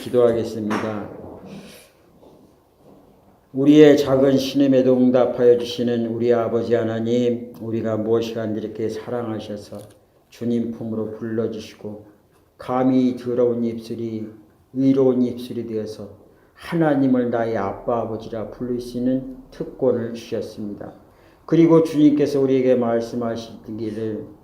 기도하겠습니다. 우리의 작은 신음에도 응답하여 주시는 우리 아버지 하나님, 우리가 무엇이간 이렇게 사랑하셔서 주님 품으로 불러주시고 감히 더러운 입술이 의로운 입술이 되어서 하나님을 나의 아빠 아버지라 부를 수 있는 특권을 주셨습니다. 그리고 주님께서 우리에게 말씀하시기를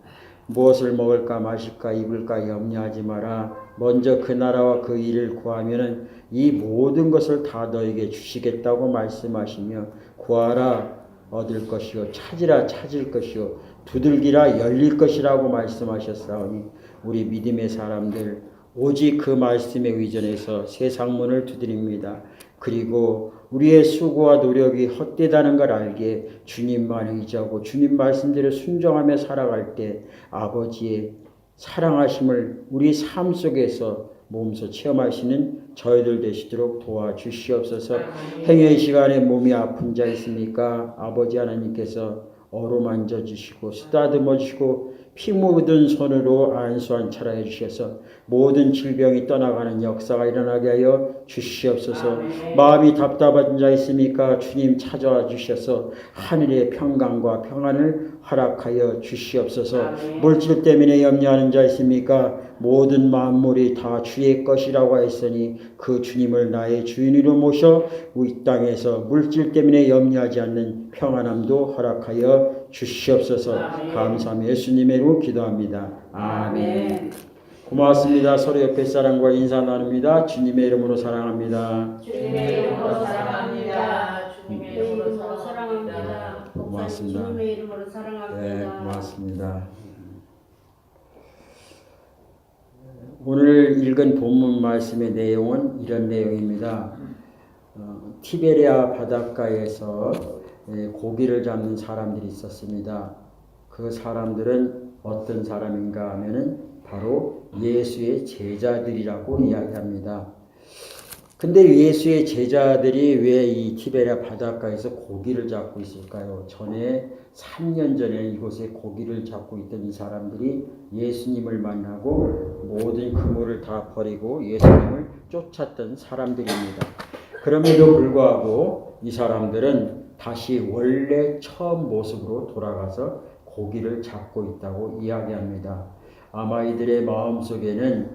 무엇을 먹을까 마실까 입을까 염려하지 마라. 먼저 그 나라와 그 일을 구하면은 이 모든 것을 다 너에게 주시겠다고 말씀하시며 구하라 얻을 것이요 찾으라 찾을 것이요 두들기라 열릴 것이라고 말씀하셨사오니 우리 믿음의 사람들 오직 그 말씀에 의존해서 세상 문을 두드립니다. 그리고 우리의 수고와 노력이 헛되다는 걸 알게 주님만 의지하고 주님 말씀대로 순종하며 살아갈 때 아버지의 사랑하심을 우리 삶 속에서 몸소 체험하시는 저희들 되시도록 도와주시옵소서. 행여의 시간에 몸이 아픈 자 있습니까? 아버지 하나님께서 어루만져 주시고 쓰다듬어 주시고 피 묻은 손으로 안수한 차라해 주셔서 모든 질병이 떠나가는 역사가 일어나게 하여 주시옵소서. 마음이 답답한 자 있습니까? 주님 찾아와 주셔서 하늘의 평강과 평안을 허락하여 주시옵소서. 물질 때문에 염려하는 자 있습니까? 모든 만물이 다 주의 것이라고 했으니 그 주님을 나의 주인으로 모셔 이 땅에서 물질 때문에 염려하지 않는 평안함도 허락하여 주시옵소서. 감사하며 예수님의 이름으로 기도합니다. 아멘. 고맙습니다. 서로 옆에 사람과 인사 나눕니다. 주님의 이름으로 사랑합니다. 주님의 이름으로 사랑합니다. 주님의 이름으로 사랑합니다. 고맙습니다. 주님의 이름으로 사랑합니다. 네, 고맙습니다. 오늘 읽은 본문 말씀의 내용은 이런 내용입니다. 티베리아 바닷가에서 고기를 잡는 사람들이 있었습니다. 그 사람들은 어떤 사람인가 하면은 바로 예수의 제자들이라고 이야기합니다. 근데 예수의 제자들이 왜 이 티베리아 바닷가에서 고기를 잡고 있을까요? 전에 3년 전에 이곳에 고기를 잡고 있던 이 사람들이 예수님을 만나고 모든 그물을 다 버리고 예수님을 쫓았던 사람들입니다. 그럼에도 불구하고 이 사람들은 다시 원래 처음 모습으로 돌아가서 고기를 잡고 있다고 이야기합니다. 아마 이들의 마음속에는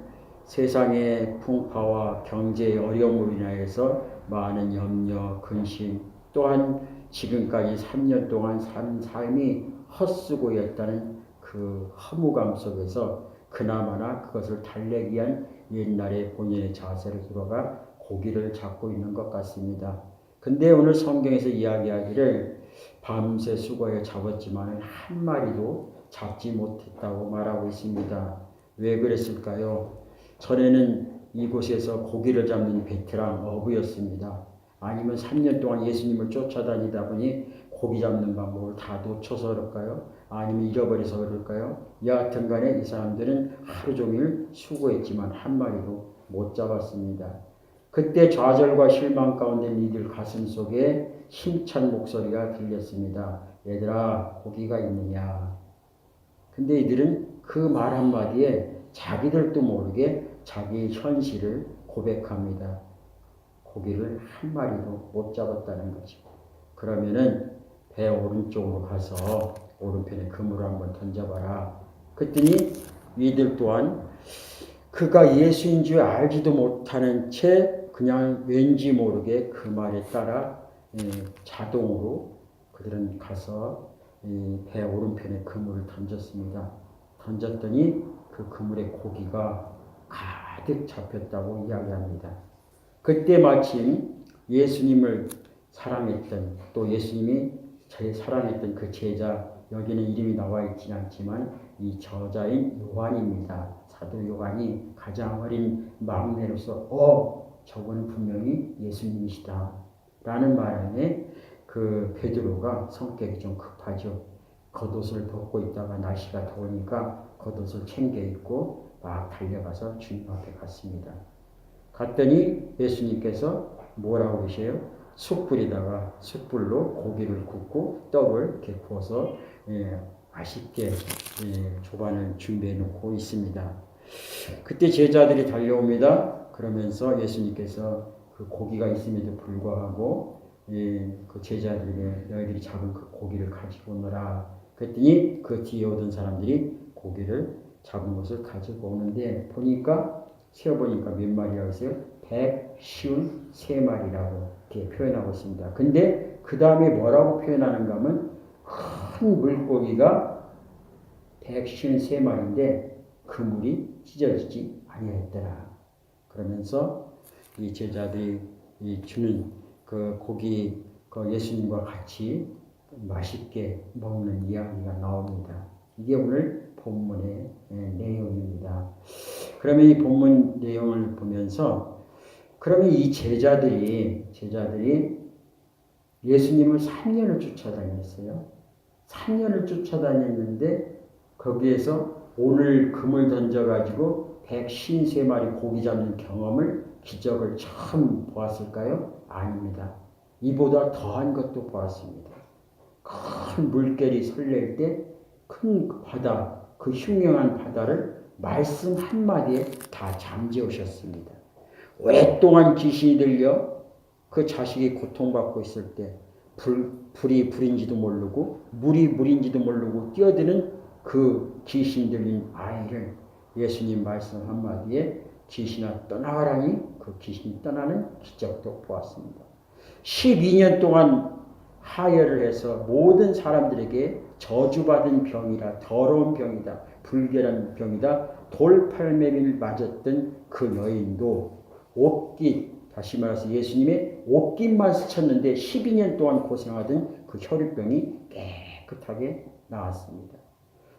세상의 풍파와 경제의 어려움으로 인하여서 많은 염려, 근심, 또한 지금까지 3년 동안 산 삶이 헛수고였다는 그 허무감 속에서 그나마나 그것을 달래기 위한 옛날의 본인의 자세를 돌아가 고기를 잡고 있는 것 같습니다. 근데 오늘 성경에서 이야기하기를 밤새 수고해 잡았지만 한 마리도 잡지 못했다고 말하고 있습니다. 왜 그랬을까요? 전에는 이곳에서 고기를 잡는 베테랑 어부였습니다. 아니면 3년 동안 예수님을 쫓아다니다 보니 고기 잡는 방법을 다 놓쳐서 그럴까요? 아니면 잃어버려서 그럴까요? 여하튼 간에 이 사람들은 하루 종일 수고했지만 한 마리도 못 잡았습니다. 그때 좌절과 실망 가운데 이들 가슴 속에 힘찬 목소리가 들렸습니다. 얘들아, 고기가 있느냐? 근데 이들은 그 말 한마디에 자기들도 모르게 자기 현실을 고백합니다. 고기를 한 마리도 못 잡았다는 거죠. 그러면은 배 오른쪽으로 가서 오른편에 그물을 한번 던져봐라. 그랬더니 이들 또한 그가 예수인 줄 알지도 못하는 채 그냥 왠지 모르게 그 말에 따라 자동으로 그들은 가서 배 오른편에 그물을 던졌습니다. 던졌더니 그 그물에 고기가 가득 잡혔다고 이야기합니다. 그때 마침 예수님을 사랑했던 또 예수님이 사랑했던 그 제자, 여기는 이름이 나와 있지 않지만 이 저자인 요한입니다. 사도 요한이 가장 어린 막내로서 저분은 분명히 예수님이시다 라는 말에 그 베드로가 성격이 좀 급하죠. 겉옷을 벗고 있다가 날씨가 더우니까 겉옷을 챙겨 입고 막 달려가서 주님 앞에 갔습니다. 갔더니 예수님께서 뭐라고 계세요? 숯불에다가 숯불로 고기를 굽고 떡을 이렇게 구워서 맛있게 조반을 준비해 놓고 있습니다. 그때 제자들이 달려옵니다. 그러면서 예수님께서 그 고기가 있음에도 불구하고 그 제자들에게 너희들이 잡은 그 고기를 가지고 오너라. 그랬더니 그 뒤에 오던 사람들이 고기를 잡은 것을 가지고 오는데 보니까 세어보니까 몇 마리라고 했어요? 153마리라고 이렇게 표현하고 있습니다. 근데 그 다음에 뭐라고 표현하는가 하면 큰 물고기가 153마리인데 그물이 찢어지지 아니했더라. 그러면서 이 제자들이 주는 그 고기 그 예수님과 같이 맛있게 먹는 이야기가 나옵니다. 이게 오늘 본문의 내용입니다. 그러면 이 본문 내용을 보면서 그러면 이 제자들이 예수님을 3년을 쫓아다녔어요. 3년을 쫓아다녔는데 거기에서 오늘 금을 던져가지고 153마리 고기 잡는 경험을 기적을 처음 보았을까요? 아닙니다. 이보다 더한 것도 보았습니다. 큰 물결이 설렐 때 큰 바다, 그 흉흉한 바다를 말씀 한마디에 다 잠재우셨습니다. 오랫동안 귀신이 들려 그 자식이 고통받고 있을 때 불이 불인지도 모르고 물이 물인지도 모르고 뛰어드는 그 귀신 들린 아이를 예수님 말씀 한마디에 귀신아 떠나가라니 그 귀신이 떠나는 기적도 보았습니다. 12년 동안 하혈을 해서 모든 사람들에게 저주받은 병이라 더러운 병이다. 불결한 병이다. 돌팔매를 맞았던 그 여인도 옷깃 다시 말해서 예수님의 옷깃만 스쳤는데 12년 동안 고생하던 그 혈유병이 깨끗하게 나았습니다.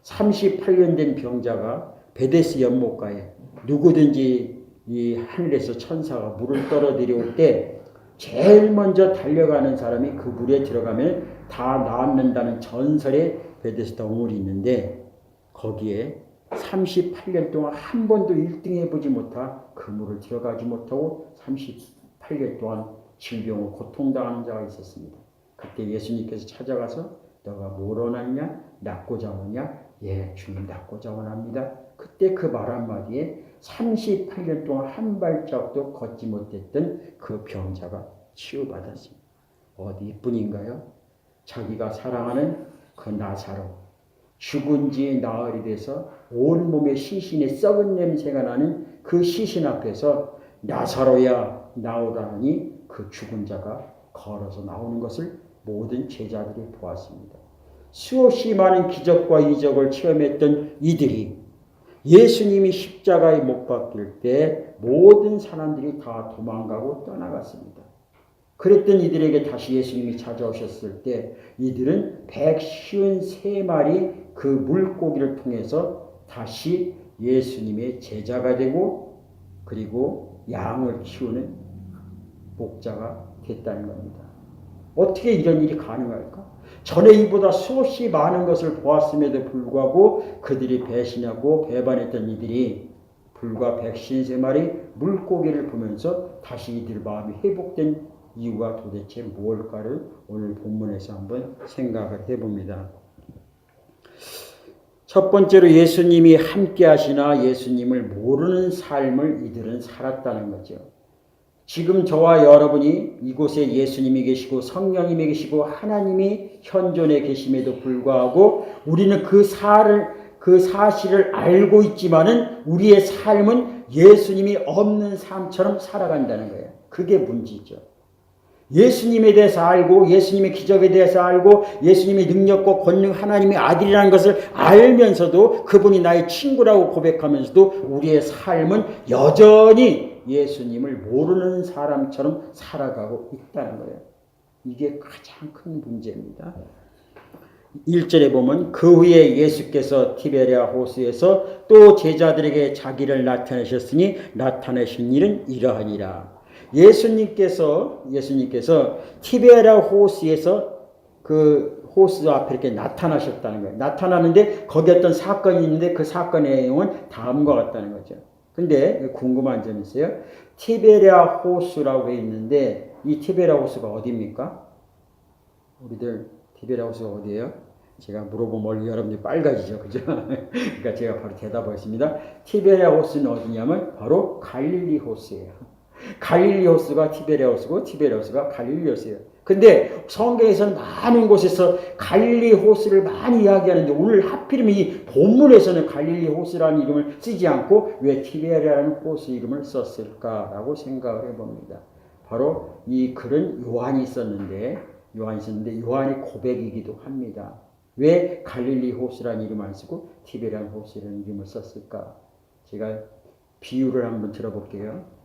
38년 된 병자가 베데스 연못가에 누구든지 이 하늘에서 천사가 물을 떨어뜨려올 때 제일 먼저 달려가는 사람이 그 물에 들어가면 다 나앉는다는 전설의 베데스다 우물이 있는데 거기에 38년 동안 한 번도 1등 해보지 못한 그 물을 들어가지 못하고 38년 동안 질병으로 고통당하는 자가 있었습니다. 그때 예수님께서 찾아가서 너가 뭘 원하냐? 낫고자 원하냐? 예, 주님 낫고자 원합니다. 그때 그 말 한마디에 38년 동안 한 발짝도 걷지 못했던 그 병자가 치유받았습니다. 어디뿐인가요? 자기가 사랑하는 그 나사로 죽은 지 나흘이 돼서 온몸에 시신의 썩은 냄새가 나는 그 시신 앞에서 나사로야 나오라니 그 죽은 자가 걸어서 나오는 것을 모든 제자들이 보았습니다. 수없이 많은 기적과 이적을 체험했던 이들이 예수님이 십자가에 못 박힐 때 모든 사람들이 다 도망가고 떠나갔습니다. 그랬던 이들에게 다시 예수님이 찾아오셨을 때 이들은 153마리 그 물고기를 통해서 다시 예수님의 제자가 되고 그리고 양을 키우는 목자가 됐다는 겁니다. 어떻게 이런 일이 가능할까? 전에 이보다 수없이 많은 것을 보았음에도 불구하고 그들이 배신하고 배반했던 이들이 불과 153마리 물고기를 보면서 다시 이들 마음이 회복된 이유가 도대체 무엇일까를 오늘 본문에서 한번 생각을 해봅니다. 첫 번째로 예수님이 함께 하시나 예수님을 모르는 삶을 이들은 살았다는 거죠. 지금 저와 여러분이 이곳에 예수님이 계시고 성령님이 계시고 하나님이 현존해 계심에도 불구하고 우리는 그 사실을 알고 있지만은 우리의 삶은 예수님이 없는 삶처럼 살아간다는 거예요. 그게 문제죠. 예수님에 대해서 알고 예수님의 기적에 대해서 알고 예수님의 능력과 권능 하나님의 아들이라는 것을 알면서도 그분이 나의 친구라고 고백하면서도 우리의 삶은 여전히 예수님을 모르는 사람처럼 살아가고 있다는 거예요. 이게 가장 큰 문제입니다. 1절에 보면 그 후에 예수께서 티베리아 호수에서 또 제자들에게 자기를 나타내셨으니 나타내신 일은 이러하니라. 예수님께서 티베리아 호수에서 그 호수 앞에 이렇게 나타나셨다는 거예요. 나타나는데 거기 어떤 사건이 있는데 그 사건의 내용은 다음과 같다는 거죠. 근데 궁금한 점이 있어요. 티베리아 호수라고 해 있는데 이 티베리아 호수가 어디입니까? 우리들 티베리아 호수가 어디예요? 제가 물어보면 여러분들이 빨개지죠. 그죠? 그러니까 제가 바로 대답하겠습니다. 티베리아 호수는 어디냐면 바로 갈릴리 호수예요. 갈릴리 호수가 티베리아 호수고 티베리아 호수가 갈릴리 호수예요. 근데 성경에서는 많은 곳에서 갈릴리 호수를 많이 이야기하는데 오늘 하필이면 이 본문에서는 갈릴리 호수라는 이름을 쓰지 않고 왜 티베리아라는 호수 이름을 썼을까라고 생각을 해봅니다. 바로 이 글은 요한이 썼는데 요한의 고백이기도 합니다. 왜 갈릴리 호수라는 이름을 안 쓰고 티베리아 호수라는 이름을 썼을까? 제가 비유를 한번 들어볼게요.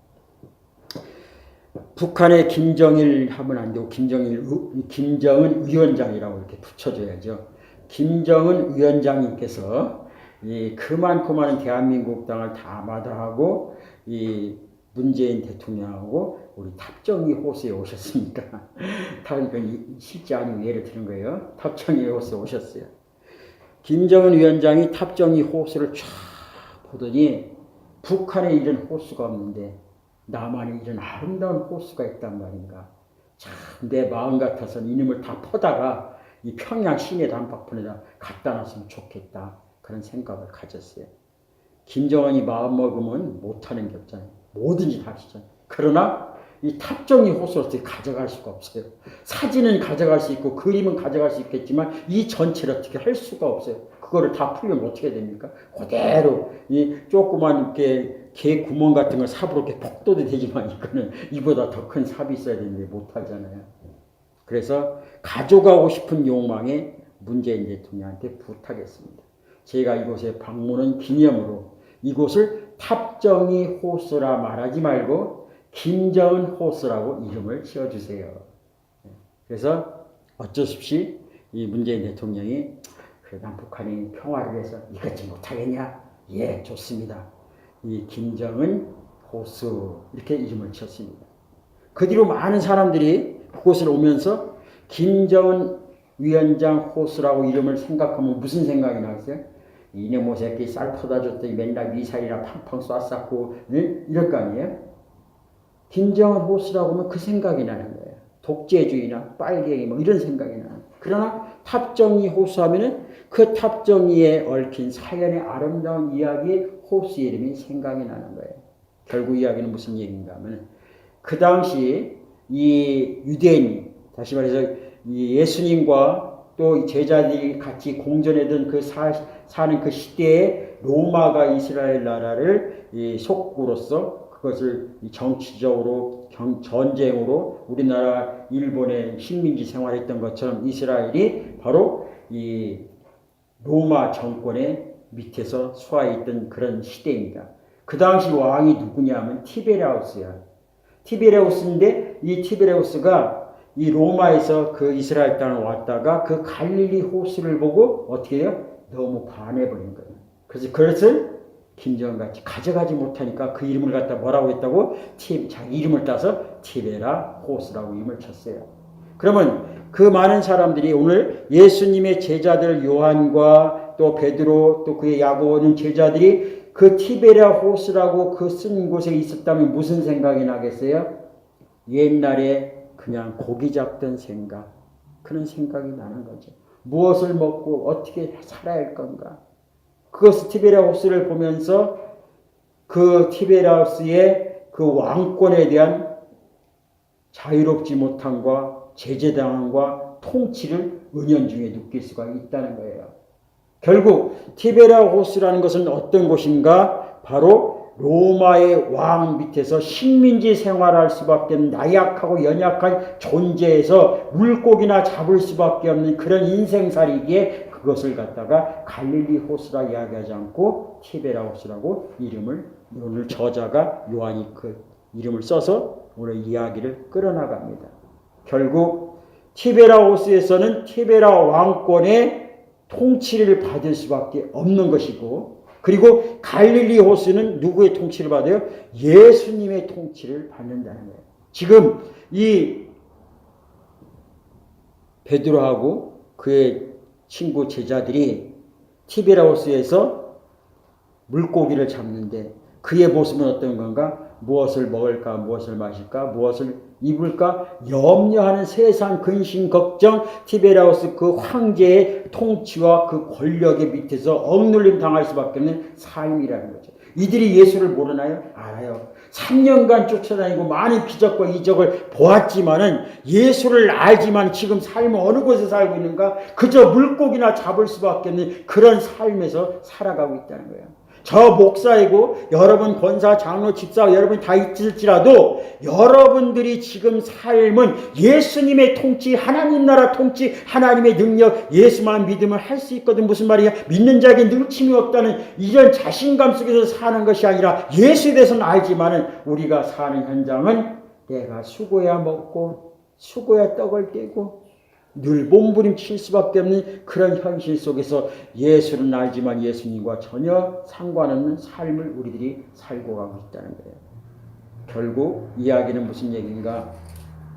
북한의 김정일 하면 안 되고 김정은 위원장이라고 이렇게 붙여줘야죠. 김정은 위원장님께서 이 그만큼 많은 대한민국 땅을 다 마다하고 이 문재인 대통령하고 우리 탑정이 호수에 오셨습니까? 실제 아니고 예를 드는 거예요. 탑정이 호수에 오셨어요. 김정은 위원장이 탑정이 호수를 쫙 보더니 북한에 이런 호수가 없는데 남한에 이런 아름다운 호수가 있단 말인가. 참 내 마음 같아서는 이놈을 다 퍼다가 이 평양 시내 단박분에다 갖다 놨으면 좋겠다. 그런 생각을 가졌어요. 김정은이 마음먹으면 못하는 게 없잖아요. 뭐든지 다 하시잖아요. 그러나 이 탑정이 호수를 어떻게 가져갈 수가 없어요. 사진은 가져갈 수 있고 그림은 가져갈 수 있겠지만 이 전체를 어떻게 할 수가 없어요. 그거를 다 풀면 어떻게 됩니까? 그대로 이 조그만 이렇게 개 구멍 같은 걸 삽으로 이렇게 폭도도 되지만 이거는 이보다 더 큰 삽이 있어야 되는데 못하잖아요. 그래서 가져가고 싶은 욕망에 문재인 대통령한테 부탁했습니다. 제가 이곳에 방문한 기념으로 이곳을 탑정이 호수라 말하지 말고 김정은 호수라고 이름을 지어주세요. 그래서 어쩔 수 없이 이 문재인 대통령이 그래 북한이 평화를 위해서 이것지 못하겠냐? 예, 좋습니다. 이 김정은 호수 이렇게 이름을 지었습니다. 그 뒤로 많은 사람들이 그곳을 오면서 김정은 위원장 호수라고 이름을 생각하면 무슨 생각이 나겠어요? 이놈의 새끼 쌀 퍼다 줬더니 맨날 미사일이나 팡팡 쐈었고 이럴 거 아니에요? 김정은 호수라고 하면 그 생각이 나는 거예요. 독재주의나 빨갱이 뭐 이런 생각이 나는 거예요. 그러나 탑정이 호수 하면은 그 탑정이에 얽힌 사연의 아름다운 이야기의 호수 이름이 생각이 나는 거예요. 결국 이야기는 무슨 얘기인가 하면 그 당시 이 유대인이 다시 말해서 이 예수님과 또 제자들이 같이 공존하던 그 사는 그 시대에 로마가 이스라엘 나라를 속구로서 그것을 정치적으로 전쟁으로 우리나라 일본의 식민지 생활했던 것처럼 이스라엘이 바로 이 로마 정권의 밑에서 수하에 있던 그런 시대입니다. 그 당시 왕이 누구냐 하면 티베리아우스야. 티베리아우스인데 이 티베리아우스가 이 로마에서 그 이스라엘 땅을 왔다가 그 갈릴리 호수를 보고 어떻게 해요? 너무 반해버린 거예요. 그래서 그것을 김정은같이 가져가지 못하니까 그 이름을 갖다 뭐라고 했다고? 자기 이름을 따서 티베라 호수라고 이름을 쳤어요. 그러면 그 많은 사람들이 오늘 예수님의 제자들 요한과 또 베드로 또 그의 야고보는 제자들이 그 티베리아 호수라고 그 쓴 곳에 있었다면 무슨 생각이 나겠어요? 옛날에 그냥 고기 잡던 생각, 그런 생각이 나는 거죠. 무엇을 먹고 어떻게 살아야 할 건가? 그것을 티베리아 호수를 보면서 그 티베리아 호수의 그 왕권에 대한 자유롭지 못함과 제재당함과 통치를 은연중에 느낄 수가 있다는 거예요. 결국 티베리아 호수라는 것은 어떤 곳인가? 바로 로마의 왕 밑에서 식민지 생활할 수밖에 없는 나약하고 연약한 존재에서 물고기나 잡을 수밖에 없는 그런 인생살이기에 그것을 갖다가 갈릴리 호수라 이야기하지 않고 티베리아 호수라고 이름을 오늘 저자가 요한이 그 이름을 써서 오늘 이야기를 끌어나갑니다. 결국 티베리아 호수에서는 티베리아 왕권의 통치를 받을 수밖에 없는 것이고 그리고 갈릴리 호수는 누구의 통치를 받아요? 예수님의 통치를 받는다는 거예요. 지금 이 베드로하고 그의 친구 제자들이 티베리아 호수에서 물고기를 잡는데 그의 모습은 어떤 건가? 무엇을 먹을까, 무엇을 마실까, 무엇을 입을까 염려하는 세상 근심 걱정, 티베리아우스 그 황제의 통치와 그 권력의 밑에서 억눌림 당할 수밖에 없는 삶이라는 거죠. 이들이 예수를 모르나요? 알아요. 3년간 쫓아다니고 많은 기적과 이적을 보았지만은 예수를 알지만 지금 삶은 어느 곳에 살고 있는가? 그저 물고기나 잡을 수밖에 없는 그런 삶에서 살아가고 있다는 거예요. 저 목사이고 여러분 권사, 장로, 집사 여러분이 다 있을지라도 여러분들이 지금 삶은 예수님의 통치, 하나님 나라 통치, 하나님의 능력, 예수만 믿으면 할 수 있거든. 무슨 말이야? 믿는 자에게 늘침이 없다는 이런 자신감 속에서 사는 것이 아니라 예수에 대해서는 알지만은 우리가 사는 현장은 내가 수고야 먹고 수고야 떡을 떼고 늘 몸부림칠 수밖에 없는 그런 현실 속에서 예수는 알지만 예수님과 전혀 상관없는 삶을 우리들이 살고 가고 있다는 거예요. 결국 이야기는 무슨 얘기인가?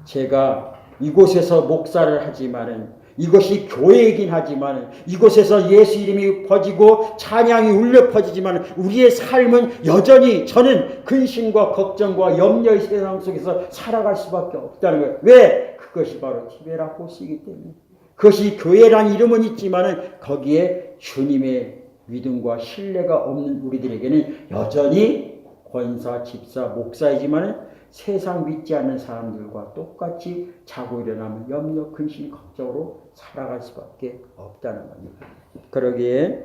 제가 이곳에서 목사를 하지만은 이것이 교회이긴 하지만 이곳에서 예수 이름이 퍼지고 찬양이 울려 퍼지지만 우리의 삶은 여전히 저는 근심과 걱정과 염려의 세상 속에서 살아갈 수밖에 없다는 거예요. 왜? 그것이 바로 티베라 호시이기 때문에. 그것이 교회란 이름은 있지만 거기에 주님의 믿음과 신뢰가 없는 우리들에게는 여전히 권사, 집사, 목사이지만 세상 믿지 않는 사람들과 똑같이 자고 일어나면 염려, 근심, 걱정으로 살아갈 수밖에 없다는 겁니다. 그러기에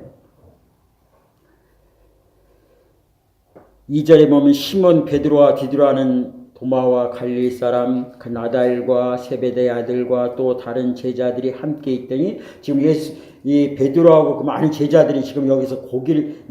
2절에 보면 시몬 베드로와 디두라는 도마와 갈릴리 사람 그 나다엘과 세베대의 아들과 또 다른 제자들이 함께 있더니 지금 이 베드로하고 그 많은 제자들이 지금 여기서 고기를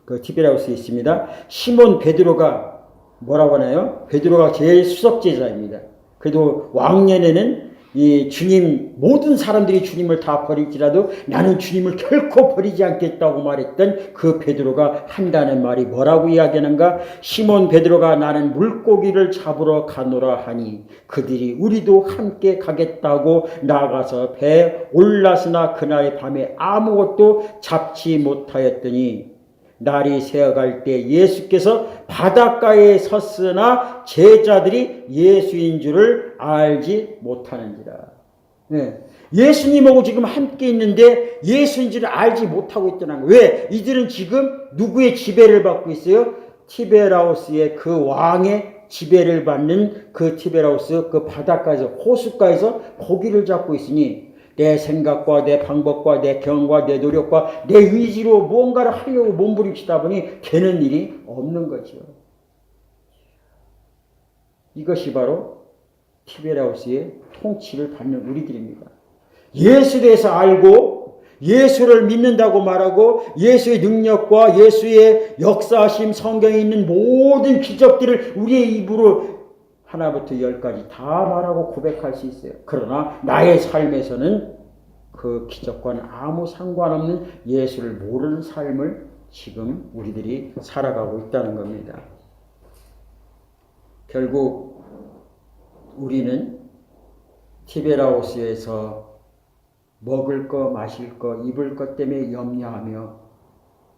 그 티베리아우스에 있습니다. 시몬 베드로가 뭐라고 하나요? 베드로가 제일 수석 제자입니다. 그래도 왕년에는 이 주님 모든 사람들이 주님을 다 버릴지라도 나는 주님을 결코 버리지 않겠다고 말했던 그 베드로가 한다는 말이 뭐라고 이야기하는가? 시몬 베드로가 나는 물고기를 잡으러 가노라 하니 그들이 우리도 함께 가겠다고 나가서 배에 올랐으나 그날 밤에 아무것도 잡지 못하였더니 날이 새어갈 때 예수께서 바닷가에 섰으나 제자들이 예수인 줄을 알지 못하는지라. 네. 예수님하고 지금 함께 있는데 예수인 줄을 알지 못하고 있다는 거예요. 왜? 이들은 지금 누구의 지배를 받고 있어요? 티베라우스의 그 왕의 지배를 받는 그 티베라우스 그 바닷가에서 호숫가에서 고기를 잡고 있으니 내 생각과 내 방법과 내 경험과 내 노력과 내 의지로 뭔가를 하려고 몸부림치다 보니 되는 일이 없는 거죠. 이것이 바로 티베라우스의 통치를 받는 우리들입니다. 예수에 대해서 알고 예수를 믿는다고 말하고 예수의 능력과 예수의 역사하심 성경에 있는 모든 기적들을 우리의 입으로 하나부터 10까지 다 말하고 고백할 수 있어요. 그러나 나의 삶에서는 그 기적과는 아무 상관없는 예수를 모르는 삶을 지금 우리들이 살아가고 있다는 겁니다. 결국 우리는 티베라우스에서 먹을 거, 마실 거, 입을 것 때문에 염려하며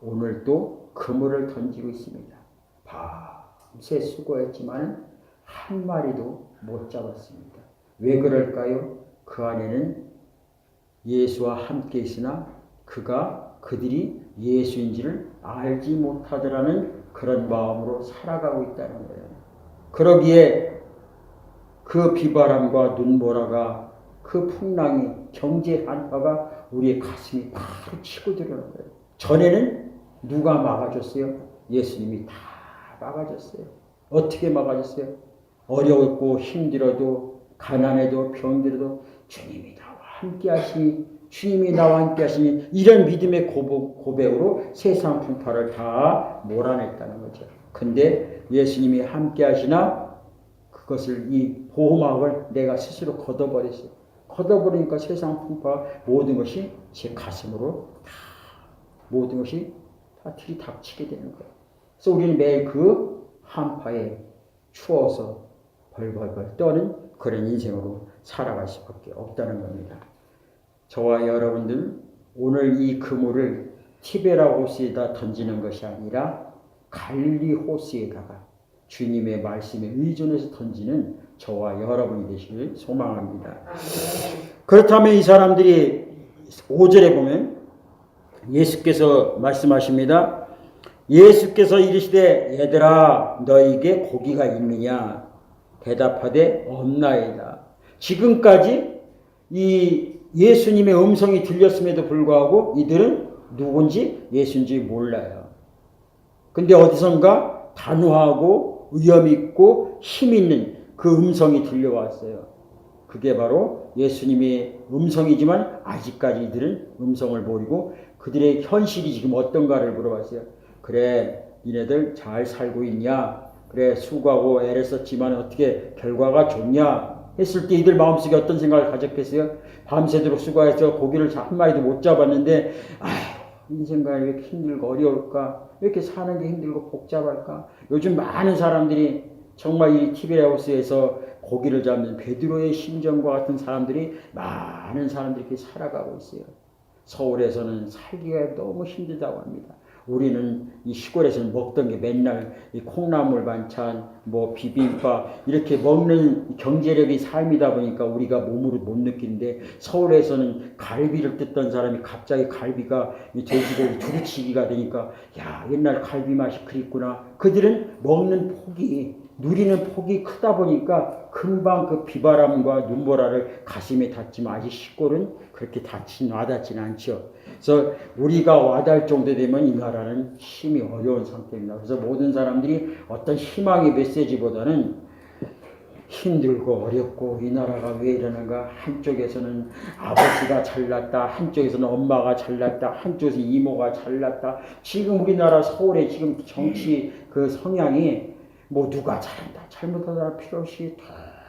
오늘도 그물을 던지고 있습니다. 밤새 수고했지만 한 마리도 못 잡았습니다. 왜 그럴까요? 그 안에는 예수와 함께 있으나 그들이 예수인지를 알지 못하더라는 그런 마음으로 살아가고 있다는 거예요. 그러기에 그 비바람과 눈보라가 그 풍랑이 경제 한파가 우리의 가슴이 바로 치고 들어오는 거예요. 전에는 누가 막아줬어요? 예수님이 다 막아줬어요. 어떻게 막아줬어요? 어려웠고 힘들어도 가난해도 병들어도 주님이 나와 함께 하시니 주님이 나와 함께 하시니 이런 믿음의 고백으로 세상 풍파를 다 몰아냈다는 거죠. 근데 예수님이 함께 하시나 그것을 이 보호막을 내가 스스로 걷어버렸어요. 걷어버리니까 세상 풍파 모든 것이 제 가슴으로 다 모든 것이 다 들이닥치게 되는 거예요. 그래서 우리는 매일 그 한파에 추워서 벌벌벌 떠는 그런 인생으로 살아갈 수밖에 없다는 겁니다. 저와 여러분들 오늘 이 그물을 티베라 호수에다 던지는 것이 아니라 갈릴리 호수에다가 주님의 말씀에 의존해서 던지는 저와 여러분이 되시길 소망합니다. 그렇다면 이 사람들이 5절에 보면 예수께서 말씀하십니다. 예수께서 이르시되 얘들아 너희에게 고기가 있느냐 대답하되 없나이다. 지금까지 이 예수님의 음성이 들렸음에도 불구하고 이들은 누군지 예수인지 몰라요. 근데 어디선가 단호하고 위험 있고 힘 있는 그 음성이 들려왔어요. 그게 바로 예수님의 음성이지만 아직까지 이들은 음성을 모르고 그들의 현실이 지금 어떤가를 물어봤어요. 그래, 니네들 잘 살고 있냐? 그래, 수고하고 애를 썼지만 어떻게 결과가 좋냐? 했을 때 이들 마음속에 어떤 생각을 가졌겠어요? 밤새도록 수고해서 고기를 한 마리도 못 잡았는데 인생가 왜 이렇게 힘들고 어려울까? 왜 이렇게 사는 게 힘들고 복잡할까? 요즘 많은 사람들이 정말 이 티베리아호스에서 고기를 잡는 베드로의 심정과 같은 사람들이 많은 사람들이 이렇게 살아가고 있어요. 서울에서는 살기가 너무 힘들다고 합니다. 우리는 이 시골에서는 먹던 게 맨날 이 콩나물 반찬, 뭐 비빔밥 이렇게 먹는 경제력이 삶이다 보니까 우리가 몸으로 못 느끼는데 서울에서는 갈비를 뜯던 사람이 갑자기 갈비가 이 돼지고기 두루치기가 되니까 야 옛날 갈비 맛이 그립구나. 그들은 먹는 폭이 누리는 폭이 크다 보니까 금방 그 비바람과 눈보라를 가슴에 닿지만 아직 시골은 그렇게 와닿지는 않죠. 그래서 우리가 와닿을 정도 되면 이 나라는 힘이 어려운 상태입니다. 그래서 모든 사람들이 어떤 희망의 메시지보다는 힘들고 어렵고 이 나라가 왜 이러는가, 한쪽에서는 아버지가 잘났다, 한쪽에서는 엄마가 잘났다, 한쪽에서 이모가 잘났다. 지금 우리나라 서울의 지금 정치 그 성향이 뭐 누가 잘한다 잘못하다 필요 없이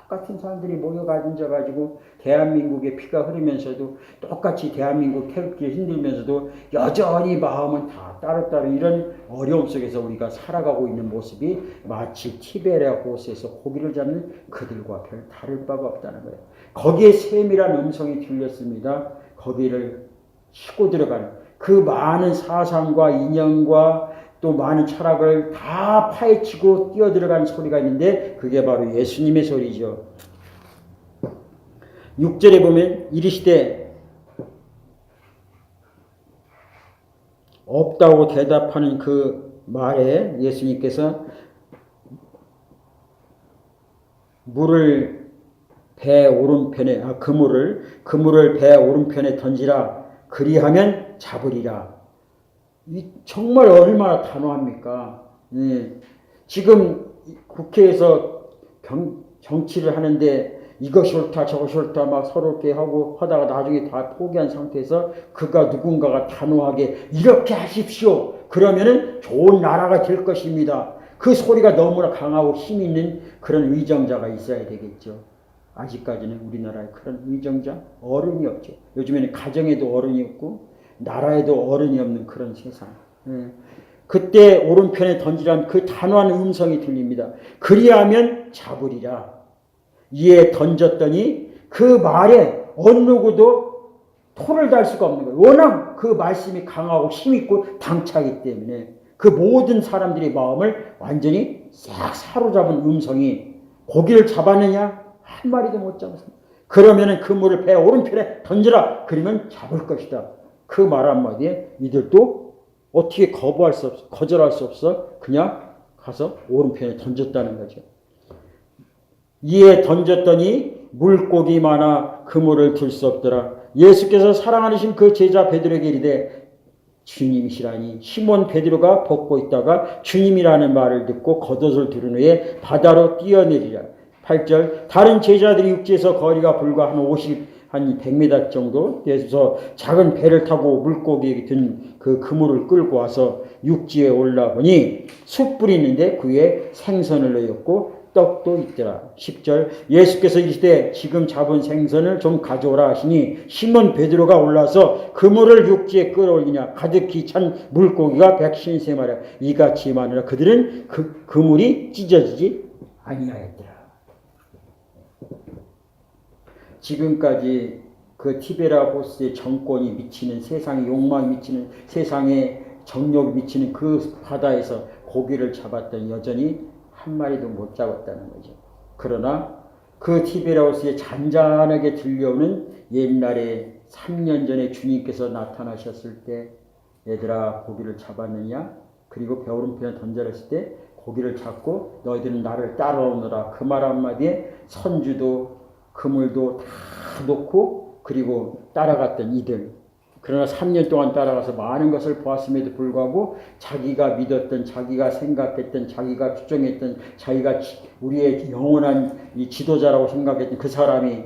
똑같은 사람들이 모여 앉아가지고 대한민국의 피가 흐르면서도 똑같이 대한민국 태극기를 흔들면서도 여전히 마음은 다 따로따로 이런 어려움 속에서 우리가 살아가고 있는 모습이 마치 티베리아호스에서 고기를 잡는 그들과 별 다를 바가 없다는 거예요. 거기에 세밀한 음성이 들렸습니다. 거기를 치고 들어가는 그 많은 사상과 인연과 또 많은 철학을 다 파헤치고 뛰어들어가는 소리가 있는데 그게 바로 예수님의 소리죠. 6절에 보면 이르시되 없다고 대답하는 그 말에 예수님께서 물을 배 오른편에 그물을 배 오른편에 던지라 그리하면 잡으리라. 정말 얼마나 단호합니까? 지금 국회에서 정치를 하는데 이것이 옳다 저것이 옳다 막 서로 이렇게 하고 하다가 나중에 다 포기한 상태에서 누군가가 단호하게 이렇게 하십시오. 그러면은 좋은 나라가 될 것입니다. 그 소리가 너무나 강하고 힘 있는 그런 의정자가 있어야 되겠죠. 아직까지는 우리나라에 그런 의정자 어른이 없죠. 요즘에는 가정에도 어른이 없고 나라에도 어른이 없는 그런 세상. 그때 오른편에 던지라는 그 단호한 음성이 들립니다. 그리하면 잡으리라. 이에 던졌더니 그 말에 어느 누구도 토를 달 수가 없는 거예요. 워낙 그 말씀이 강하고 힘있고 당차기 때문에 그 모든 사람들의 마음을 완전히 싹 사로잡은 음성이 고기를 잡았느냐? 한 마리도 못 잡았습니다. 그러면은 그물을 배 오른편에 던져라. 그러면 잡을 것이다. 그 말 한마디에 이들도 어떻게 거절할 수 없어. 그냥 가서 오른편에 던졌다는 거죠. 이에 던졌더니 물고기 많아 그물을 들 수 없더라. 예수께서 사랑하신 그 제자 베드로에게 이르되 주님이시라니. 시몬 베드로가 벗고 있다가 주님이라는 말을 듣고 겉옷을 두른 후에 바다로 뛰어내리라. 8절 다른 제자들이 육지에서 거리가 불과 한 100m 정도 돼서 작은 배를 타고 물고기에 든 그 그물을 끌고 와서 육지에 올라보니 숯불이 있는데 그 위에 생선을 넣었고 떡도 있더라. 10절 예수께서 이르시되 지금 잡은 생선을 좀 가져오라 하시니 시몬 베드로가 올라서 그물을 육지에 끌어올리냐 가득히 찬 물고기가 153마리 이같이 많으나 그들은 그 그물이 찢어지지 아니하였더라. 지금까지 그 티베리아호스의 정권이 미치는 세상의 욕망이 미치는 세상의 정욕이 미치는 그 바다에서 고기를 잡았더니 여전히 한 마리도 못 잡았다는 거죠. 그러나 그 티베리아스에 잔잔하게 들려오는 옛날에 3년 전에 주님께서 나타나셨을 때 얘들아 고기를 잡았느냐? 그리고 배오름편에 던져냈을 때 고기를 잡고 너희들은 나를 따라오너라. 그 말 한마디에 선주도 그물도 다 놓고 그리고 따라갔던 이들. 그러나 3년 동안 따라가서 많은 것을 보았음에도 불구하고 자기가 믿었던, 자기가 생각했던, 자기가 추정했던, 자기가 우리의 영원한 이 지도자라고 생각했던 그 사람이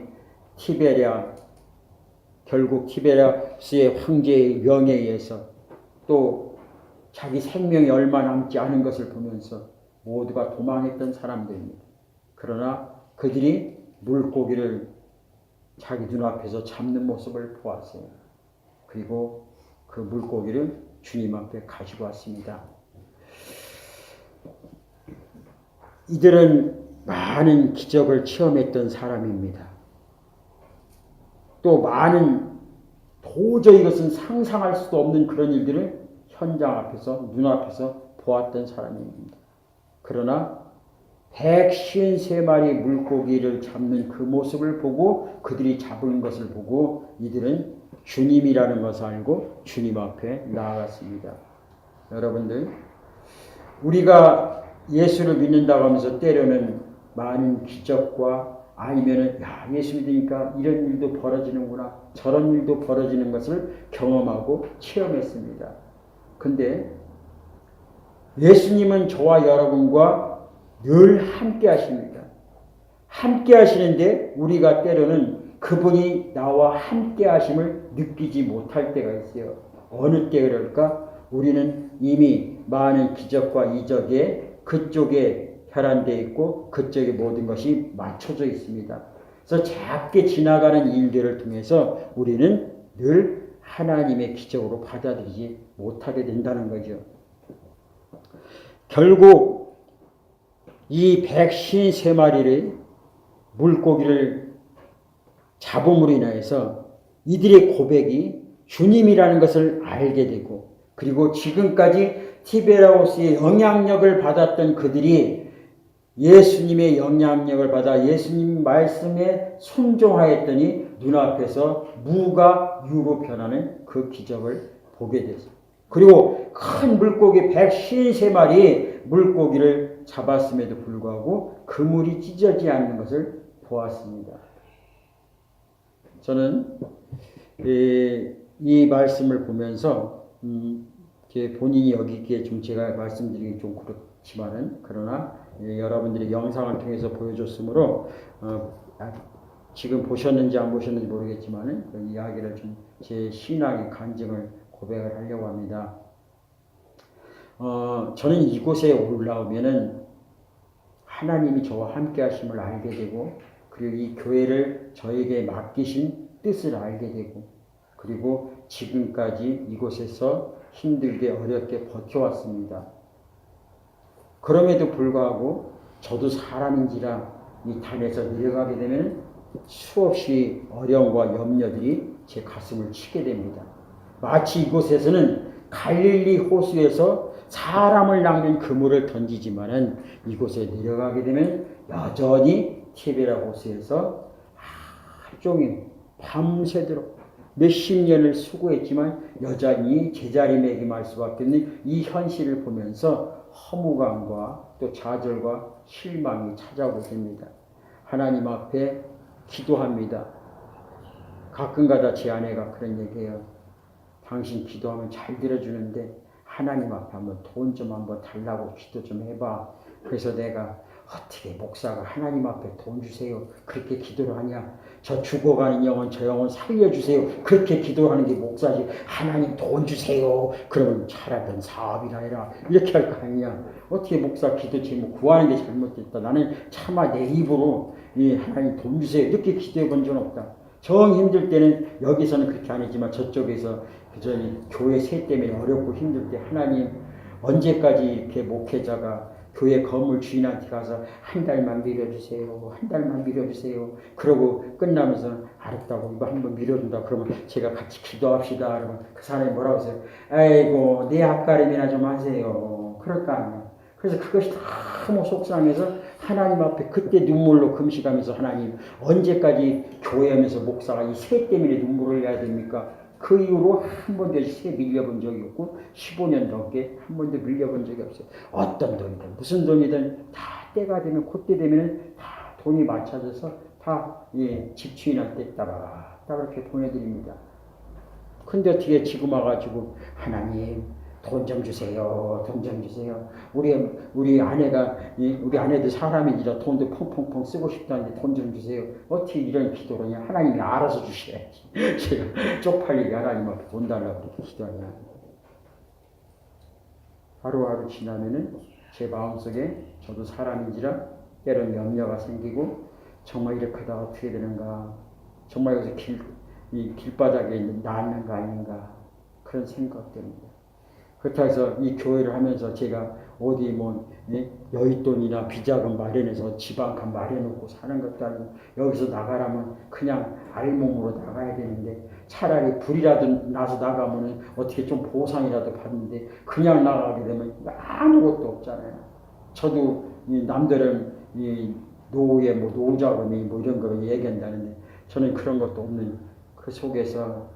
결국 티베리아스의 황제의 명에 의해서 또 자기 생명이 얼마 남지 않은 것을 보면서 모두가 도망했던 사람들입니다. 그러나 그들이 물고기를 자기 눈앞에서 잡는 모습을 보았어요. 그리고 그 물고기를 주님 앞에 가지고 왔습니다. 이들은 많은 기적을 체험했던 사람입니다. 또 많은 도저히 이것은 상상할 수도 없는 그런 일들을 현장 앞에서 눈앞에서 보았던 사람입니다. 그러나 153마리 물고기를 잡는 그 모습을 보고 그들이 잡은 것을 보고 이들은 주님이라는 것을 알고 주님 앞에 나아갔습니다. 여러분들 우리가 예수를 믿는다고 하면서 때로는 많은 기적과 아니면은 예수 믿으니까 이런 일도 벌어지는구나 저런 일도 벌어지는 것을 경험하고 체험했습니다. 근데 예수님은 저와 여러분과 늘 함께 하십니다. 함께 하시는데 우리가 때로는 그분이 나와 함께 하심을 느끼지 못할 때가 있어요. 어느 때 그럴까? 우리는 이미 많은 기적과 이적에 그쪽에 혈안되어 있고 그쪽에 모든 것이 맞춰져 있습니다. 그래서 작게 지나가는 일들을 통해서 우리는 늘 하나님의 기적으로 받아들이지 못하게 된다는 거죠. 결국 이 153마리의 물고기를 잡음으로 인하여서 이들의 고백이 주님이라는 것을 알게 되고 그리고 지금까지 티베리아스의 영향력을 받았던 그들이 예수님의 영향력을 받아 예수님 말씀에 순종하였더니 눈앞에서 무가 유로 변하는 그 기적을 보게 됐습니다. 그리고 큰 물고기 153마리 물고기를 잡았음에도 불구하고 그물이 찢어지지 않는 것을 보았습니다. 저는 이 말씀을 보면서 본인이 여기에 좀 제가 말씀드리기 좀 그렇지만은 그러나 여러분들이 영상을 통해서 보여줬으므로 지금 보셨는지 안 보셨는지 모르겠지만은 그 이야기를 좀 제 신앙의 간증을 고백을 하려고 합니다. 저는 이곳에 올라오면은 하나님이 저와 함께 하심을 알게 되고 그리고 이 교회를 저에게 맡기신 뜻을 알게 되고 그리고 지금까지 이곳에서 힘들게 어렵게 버텨왔습니다. 그럼에도 불구하고 저도 사람인지라 이 단에서 내려가게 되면 수없이 어려움과 염려들이 제 가슴을 치게 됩니다. 마치 이곳에서는 갈릴리 호수에서 사람을 낚는 그물을 던지지만은 이곳에 내려가게 되면 여전히 티베리아 호수에서 하루 종일 밤새도록 몇십 년을 수고했지만 여전히 제자리매김할 수밖에 없는 이 현실을 보면서 허무감과 또 좌절과 실망이 찾아오게 됩니다. 하나님 앞에 기도합니다. 가끔가다 제 아내가 그런 얘기해요. 당신 기도하면 잘 들어주는데 하나님 앞에 한번 돈 좀 한번 달라고 기도 좀 해봐. 그래서 내가 어떻게 목사가 하나님 앞에 돈 주세요 그렇게 기도를 하냐. 저 죽어가는 영혼 저 영혼 살려주세요 그렇게 기도하는 게 목사지. 하나님 돈 주세요 그러면 잘하던 사업이나 해라 이렇게 할 거 아니냐. 어떻게 목사 기도 제목 구하는 게 잘못됐다. 나는 차마 내 입으로 하나님 돈 주세요 이렇게 기도해 본 적은 없다. 정 힘들 때는 여기서는 그렇게 아니지만 저쪽에서 그전에 교회 세 때문에 어렵고 힘들 때 하나님 언제까지 이렇게 목회자가 교회 건물 주인한테 가서 한 달만 밀어주세요. 한 달만 밀어주세요. 그러고 끝나면서 알았다고 이거 한번 밀어준다. 그러면 제가 같이 기도합시다. 그러면 그 사람이 뭐라고 하세요? 아이고 내 앞가림이나 좀 하세요. 그럴 거 아니에요. 그래서 그것이 다 너무 속상해서 하나님 앞에 그때 눈물로 금식하면서 하나님 언제까지 교회하면서 목사가 이 새 때문에 눈물을 흘려야 됩니까? 그 이후로 한 번도 새 밀려본 적이 없고 15년 넘게 한 번도 밀려본 적이 없어요. 어떤 돈이든 무슨 돈이든 다 때가 되면 그때 되면 다 돈이 맞춰져서 다 집주인한테 따라 이렇게 보내드립니다. 근데 어떻게 지금 와가지고 하나님 돈 좀 주세요. 돈 좀 주세요. 우리 아내가 우리 아내도 사람이니라 돈도 펑펑펑 쓰고 싶다는데 돈 좀 주세요. 어떻게 이런 기도를 하냐. 하나님이 알아서 주셔야지. 제가 쪽팔리게 하나님 앞에 돈 달라고 그렇게 기도하냐. 하루하루 지나면은 제 마음속에 저도 사람인지라 때론 염려가 생기고 정말 이렇게 하다가 어떻게 되는가. 정말 여기서 길바닥에 낫는 거 아닌가. 그런 생각 때문에. 그렇다고 해서 이 교회를 하면서 제가 어디 여윳돈이나 비자금 마련해서 집 한 칸 마련해놓고 사는 것도 아니고 여기서 나가라면 그냥 알몸으로 나가야 되는데 차라리 불이라도 나서 나가면 어떻게 좀 보상이라도 받는데 그냥 나가게 되면 아무것도 없잖아요. 저도 남들은 노후에 노후자금이 이런 거 얘기한다는데 저는 그런 것도 없는 그 속에서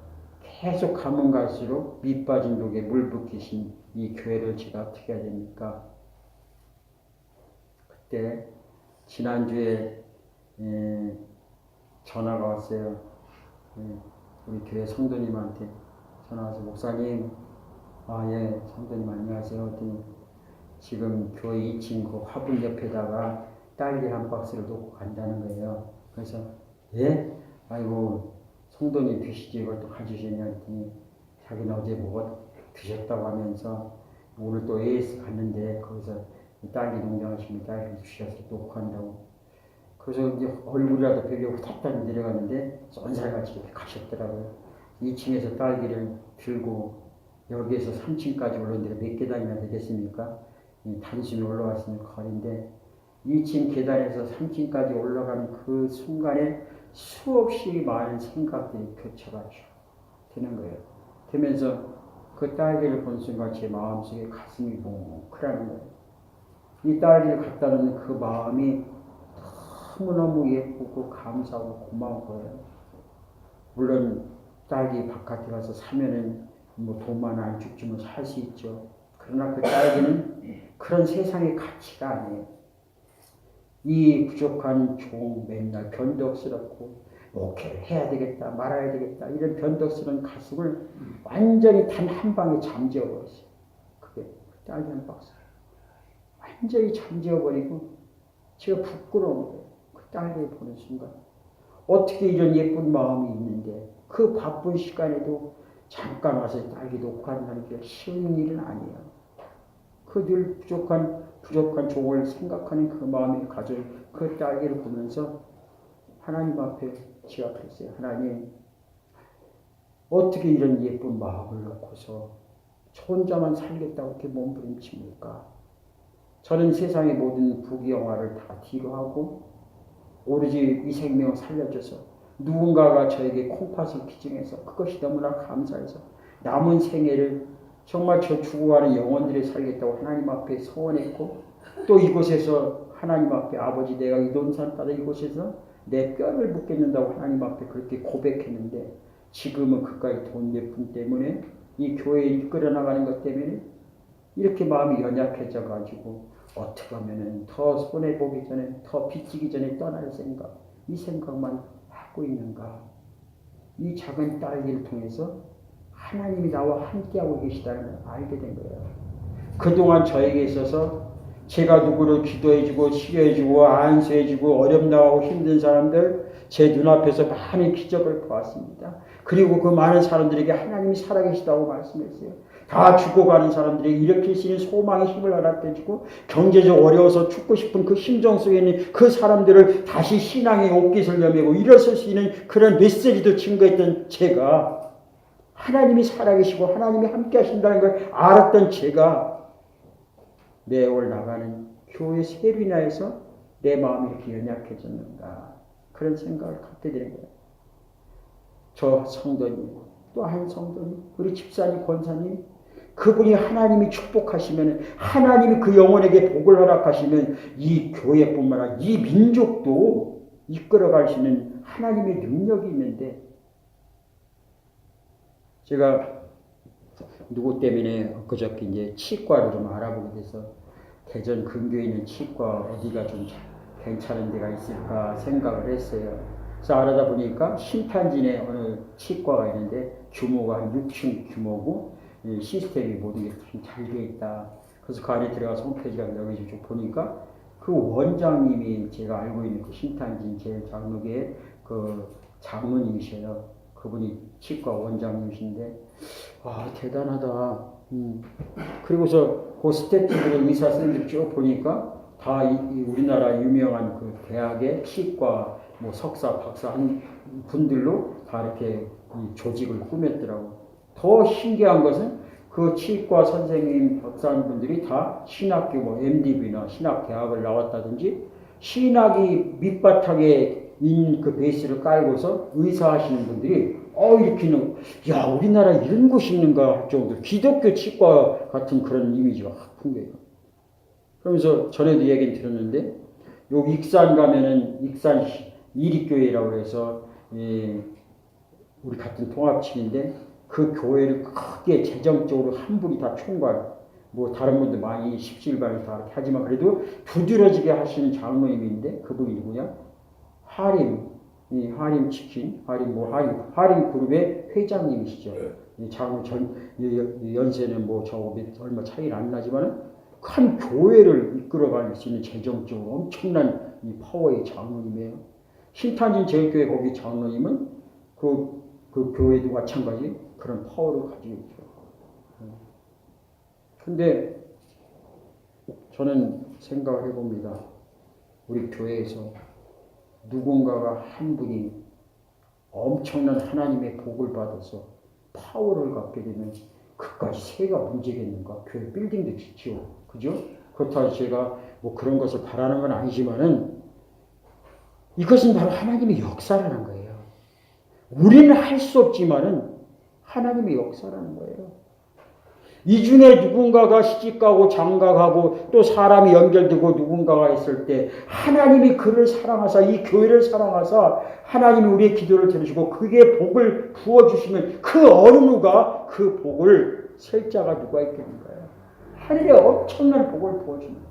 계속 가면 갈수록 밑 빠진 독에 물 붓기신 이 교회를 제가 어떻게 해야 됩니까? 그때 지난주에 전화가 왔어요. 우리 교회 성도님한테 전화 와서 목사님, 성도님 안녕하세요. 그랬더니 지금 교회 2층 그 화분 옆에다가 딸기 한 박스를 놓고 간다는 거예요. 그래서 아이고 성도님 드시지 이걸 또 가지시냐 했더니 자기는 어제 드셨다고 하면서 오늘 또 AS 갔는데 거기서 딸기 농장하시면 딸기 주셔서 놓고 간다고. 그래서 이제 얼굴이라도 뵈려고 탔다니 내려갔는데 쏜살같이 이렇게 가셨더라고요. 2층에서 딸기를 들고 여기에서 3층까지 올라오는데 몇 계단이나 되겠습니까? 단숨에 올라왔으면 거리인데 2층 계단에서 3층까지 올라가는 그 순간에 수없이 많은 생각들이 교차가지고 되는 거예요. 되면서 그 딸기를 본 순간 제 마음속에 가슴이 뭉클하는 거예요. 이 딸기를 갖다 놓는 그 마음이 너무너무 예쁘고 감사하고 고마운 거예요. 물론 딸기 바깥에 가서 사면은 돈만 안 죽지만 살 수 있죠. 그러나 그 딸기는 그런 세상의 가치가 아니에요. 이 부족한 종 맨날 변덕스럽고 목회를 해야 되겠다 말아야 되겠다 이런 변덕스러운 가슴을 완전히 단 한 방에 잠재워버렸어요. 그게 딸기 한 박스 완전히 잠재워버리고 제가 부끄러운 거예요. 그 딸기를 보는 순간 어떻게 이런 예쁜 마음이 있는데 그 바쁜 시간에도 잠깐 와서 딸기 놓고 한다는 게 쉬운 일은 아니에요. 그 늘 부족한 종을 생각하는 그 마음이 가진 그 딸기를 보면서 하나님 앞에 지각했어요. 하나님, 어떻게 이런 예쁜 마음을 놓고서 저 혼자만 살겠다고 이렇게 몸부림칩니까? 저는 세상의 모든 부귀영화를 다 뒤로 하고 오로지 이 생명을 살려줘서 누군가가 저에게 콩팥을 기증해서 그것이 너무나 감사해서 남은 생애를 정말 저 죽어가는 영혼들이 살겠다고 하나님 앞에 소원했고 또 이곳에서 하나님 앞에 아버지 내가 이 논산 따라 이곳에서 내 뼈를 묻겠는다고 하나님 앞에 그렇게 고백했는데 지금은 그까지 돈 몇 푼 때문에 이 교회에 이끌어 나가는 것 때문에 이렇게 마음이 연약해져 가지고 어떻게 하면은 더 손해보기 전에 더 빚지기 전에 떠날 생각 이 생각만 하고 있는가. 이 작은 딸기를 통해서 하나님이 나와 함께하고 계시다는 걸 알게 된 거예요. 그동안 저에게 있어서 제가 누구를 기도해주고 치료해주고 안수해주고 어렵나하고 힘든 사람들 제 눈앞에서 많은 기적을 보았습니다. 그리고 그 많은 사람들에게 하나님이 살아계시다고 말씀했어요. 다 죽어가는 사람들이 일으킬 수 있는 소망의 힘을 알아떼주고 경제적 어려워서 죽고 싶은 그 심정 속에 있는 그 사람들을 다시 신앙의 옷깃을 여매고 일어설 수 있는 그런 메시지도 증거했던 제가 하나님이 살아계시고 하나님이 함께 하신다는 걸 알았던 제가 매월 나가는 교회 세륜야에서 내 마음이 이렇게 연약해졌는가 그런 생각을 갖게 되는 거예요. 저 성도님 또 한 성도님 우리 집사님 권사님 그분이 하나님이 축복하시면, 하나님이 그 영혼에게 복을 허락하시면 이 교회뿐만 아니라 이 민족도 이끌어갈 수 있는 하나님의 능력이 있는데, 제가 누구 때문에 엊그저께 이제 치과를 좀 알아보게 돼서 대전 근교에 있는 치과 어디가 좀 괜찮은 데가 있을까 생각을 했어요. 그래서 알아다 보니까 신탄진에 어느 치과가 있는데 규모가 한 6층 규모고 시스템이 모든 게 참 잘 되어 있다. 그래서 그 안에 들어가서 홈페이지가 여기 좀 보니까 그 원장님이 제가 알고 있는 그 신탄진 제일장로교의 그 장로님이셔요. 그분이 치과 원장님이신데, 와, 대단하다. 그리고서 그 스태프들, 의사 선생님들 쭉 보니까 다 이 우리나라 유명한 그 대학의 치과 뭐 석사, 박사 한 분들로 다 이렇게 이 조직을 꾸몄더라고. 더 신기한 것은 그 치과 선생님, 박사분들이 다 신학교 뭐 MDB나 신학대학을 나왔다든지 신학이 밑바탕에 인 그 베이스를 깔고서 의사 하시는 분들이 이렇게는 야 우리나라 이런 곳이 있는가 할 정도로 기독교 치과 같은 그런 이미지가 확 풍겨요. 그러면서 전에도 얘기는 들었는데 요 익산 가면은 익산 이리교회라고 해서 우리 같은 통합치인데 그 교회를 크게 재정적으로 한 분이 다 총괄, 뭐 다른 분들 많이 십시일반을 다 이렇게 하지만 그래도 두드러지게 하시는 장로님인데 그분이 누구냐? 하림 치킨, 하림 그룹의 회장님이시죠. 장로 연세는 뭐 저 얼마 차이는 안 나지만은 한 교회를 이끌어갈 수 있는 재정적으로 엄청난 이 파워의 장로님이에요. 신탄진 제일교회 거기 장로님은 그 교회도 마찬가지 그런 파워를 가지고 있죠. 근데 저는 생각을 해봅니다. 우리 교회에서 누군가가 한 분이 엄청난 하나님의 복을 받아서 파워를 갖게 되면 그까지 세가 문제겠는가? 교회 빌딩도 짓죠. 그죠? 그렇다고 제가 뭐 그런 것을 바라는 건 아니지만은 이것은 바로 하나님의 역사라는 거예요. 우리는 할 수 없지만은 하나님의 역사라는 거예요. 이 중에 누군가가 시집가고 장가가고 또 사람이 연결되고 누군가가 있을 때 하나님이 그를 사랑하사 이 교회를 사랑하사 하나님이 우리의 기도를 들으시고 그게 복을 부어주시면 그 어느 누가 그 복을 셀 자가 누가 있겠는가요? 하늘에 엄청난 복을 부어주는 거예요.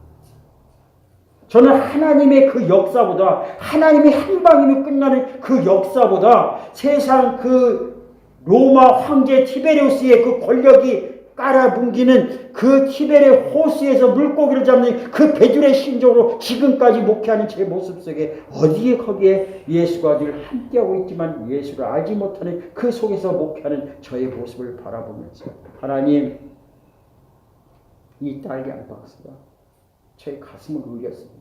저는 하나님의 그 역사보다 하나님이 한 방이면 끝나는 그 역사보다 세상 그 로마 황제 티베리우스의 그 권력이 깔아뭉기는 그 티베레 호수에서 물고기를 잡는 그 베드로의 심정으로 지금까지 목회하는 제 모습 속에 어디에 거기에 예수가 늘 함께하고 있지만 예수를 알지 못하는 그 속에서 목회하는 저의 모습을 바라보면서 하나님 이 딸기알 박스가 저의 가슴을 울렸습니다.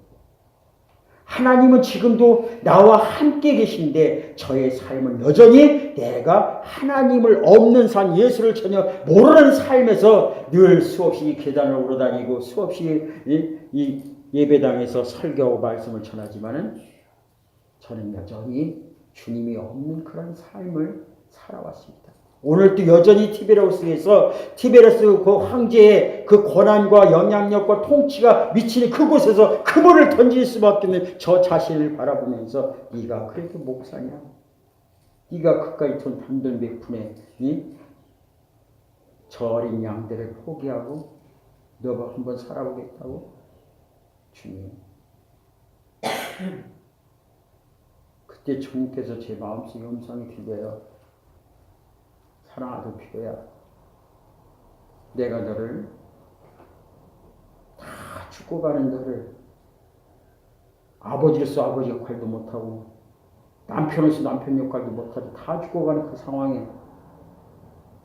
하나님은 지금도 나와 함께 계신데 저의 삶은 여전히 내가 하나님을 없는 삶, 예수를 전혀 모르는 삶에서 늘 수없이 계단을 오르다니고 수없이 이 예배당에서 설교하고 말씀을 전하지만은 저는 여전히 주님이 없는 그런 삶을 살아왔습니다. 오늘도 여전히 티베레스 그 황제의 그 권한과 영향력과 통치가 미치는 그곳에서 그물을 던질 수밖에 없는 저 자신을 바라보면서 네가 그래도 목사냐? 네가 그까지 돈 단돈 몇 푼에 저 어린 양들을 포기하고 너가 한번 살아보겠다고? 주님. 그때 주님께서 제 마음속에 음성이 들려요. 사랑하던 필요야. 내가 너를 다 죽어가는 너를 아버지로서 아버지 역할도 못하고 남편으로서 남편 역할도 못하고 다 죽어가는 그 상황에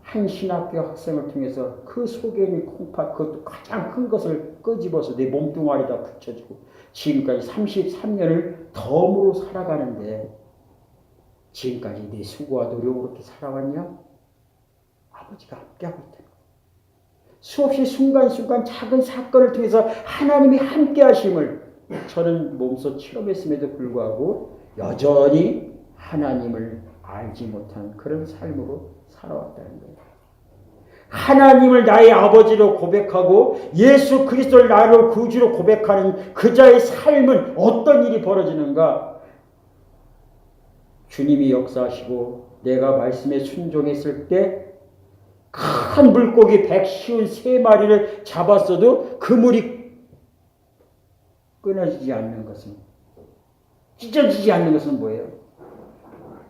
한 신학교 학생을 통해서 그 속에 있는 콩팥 그것도 가장 큰 것을 끄집어서 내 몸뚱아리에다 붙여주고 지금까지 33년을 덤으로 살아가는데 지금까지 내 수고와 노력으로 그렇게 살아왔냐? 아버지가 함께하고 있다는 거예요. 수없이 순간순간 작은 사건을 통해서 하나님이 함께하심을 저는 몸소 체험했음에도 불구하고 여전히 하나님을 알지 못한 그런 삶으로 살아왔다는 거예요. 하나님을 나의 아버지로 고백하고 예수 그리스도를 나로 구주로 고백하는 그자의 삶은 어떤 일이 벌어지는가? 주님이 역사하시고 내가 말씀에 순종했을 때 큰 물고기 153마리를 잡았어도 그 물이 끊어지지 않는 것은, 찢어지지 않는 것은 뭐예요?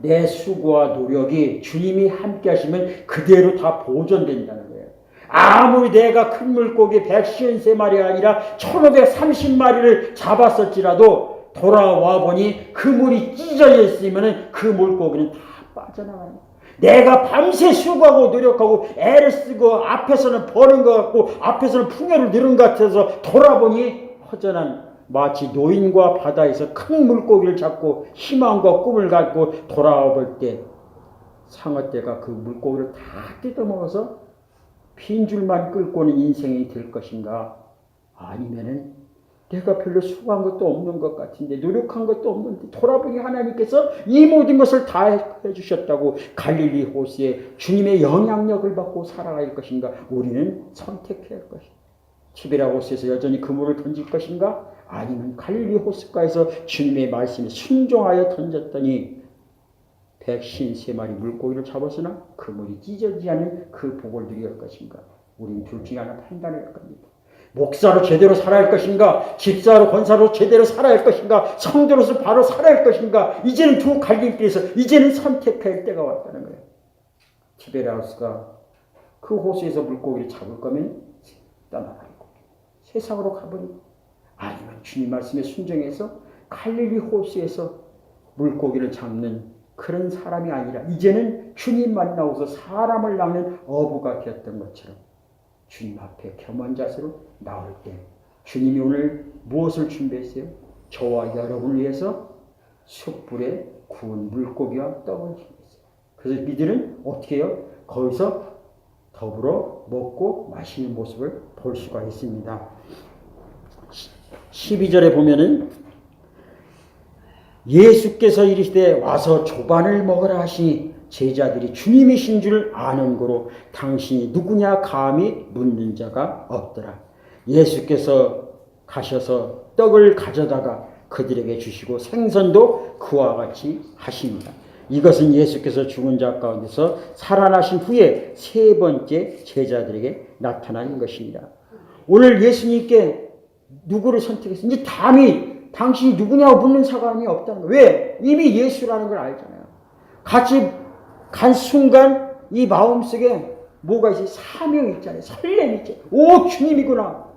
내 수고와 노력이 주님이 함께 하시면 그대로 다 보존된다는 거예요. 아무리 내가 큰 물고기 153마리가 아니라 1530마리를 잡았을지라도 돌아와 보니 그 물이 찢어져 있으면 그 물고기는 다 빠져나가는 거예요. 내가 밤새 수고하고 노력하고 애를 쓰고 앞에서는 버는 것 같고 앞에서는 풍요를 누른 것 같아서 돌아보니 허전한, 마치 노인과 바다에서 큰 물고기를 잡고 희망과 꿈을 갖고 돌아와 볼 때 상어떼가 그 물고기를 다 뜯어먹어서 빈줄만 끓고는 인생이 될 것인가? 아니면은 내가 별로 수고한 것도 없는 것 같은데 노력한 것도 없는데 돌아보니 하나님께서 이 모든 것을 다 해주셨다고 갈릴리 호수에 주님의 영향력을 받고 살아갈 것인가? 우리는 선택해야 할 것인가? 티베리아 호수에서 여전히 그물을 던질 것인가? 아니면 갈릴리 호숫가에서 주님의 말씀에 순종하여 던졌더니 153마리 물고기를 잡았으나 그물이 찢어지지 않는 그 복을 누릴 것인가? 우리는 둘 중에 하나 판단해야 겁니다. 목사로 제대로 살아야 할 것인가? 집사로 권사로 제대로 살아야 할 것인가? 성도로서 바로 살아야 할 것인가? 이제는 두 갈림길에서 이제는 선택할 때가 왔다는 거예요. 티베리아 호수가 그 호수에서 물고기를 잡을 거면 떠나버리고 세상으로 가버리고, 아니면 주님 말씀에 순종해서 갈릴리 호수에서 물고기를 잡는 그런 사람이 아니라 이제는 주님 만나고서 사람을 낚는 어부가 되었던 것처럼 주님 앞에 겸한 자세로 나올 때 주님이 오늘 무엇을 준비했어요? 저와 여러분을 위해서 숯불에 구운 물고기와 떡을 준비했어요. 그래서 이들은 어떻게 해요? 거기서 더불어 먹고 마시는 모습을 볼 수가 있습니다. 12절에 보면은 예수께서 이르시되 와서 조반을 먹으라 하시니 제자들이 주님이신 줄 아는 고로 당신이 누구냐 감히 묻는 자가 없더라. 예수께서 가셔서 떡을 가져다가 그들에게 주시고 생선도 그와 같이 하십니다. 이것은 예수께서 죽은 자 가운데서 살아나신 후에 세 번째 제자들에게 나타난 것입니다. 오늘 예수님께 누구를 선택했어요? 이제 감히 당신이 누구냐고 묻는 사람이 없다는 거예요. 왜? 이미 예수라는 걸 알잖아요. 같이 간 순간 이 마음속에 뭐가 있어요? 사명이 있잖아요. 설렘이 있잖아요. 오, 주님이구나.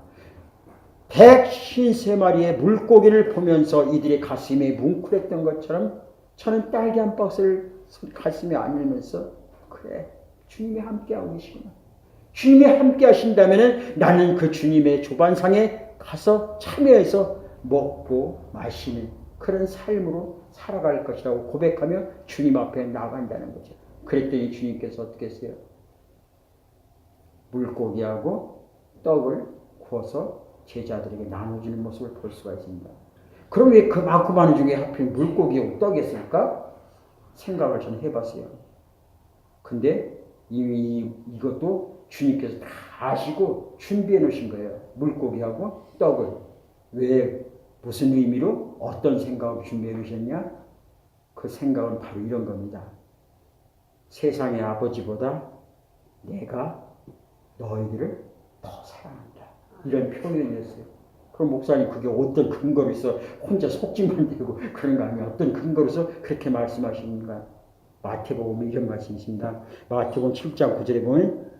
153마리의 물고기를 보면서 이들의 가슴이 뭉클했던 것처럼 저는 딸기 한 박스를 가슴에 안으면서 그래, 주님이 함께하고 계시구나. 주님이 함께 하신다면 나는 그 주님의 조반상에 가서 참여해서 먹고 마시는 그런 삶으로 살아갈 것이라고 고백하며 주님 앞에 나간다는 거죠. 그랬더니 주님께서 어떻게 했어요? 물고기하고 떡을 구워서 제자들에게 나눠주는 모습을 볼 수가 있습니다. 그럼 왜 그 많고 많은 중에 하필 물고기하고 떡이었을까? 생각을 저는 해봤어요. 근데 이것도 주님께서 다 아시고 준비해 놓으신 거예요. 물고기하고 떡을. 왜, 무슨 의미로, 어떤 생각을 준비해 놓으셨냐? 그 생각은 바로 이런 겁니다. 세상의 아버지보다 내가 너희들을 더 사랑한다. 이런 표현이었어요. 그럼 목사님 그게 어떤 근거로 있어 혼자 속지만 되고 그런 거 아니야? 어떤 근거로서 그렇게 말씀하시는가? 마태복음에 이런 말씀이 있습니다. 마태복음 7장 9절에 보면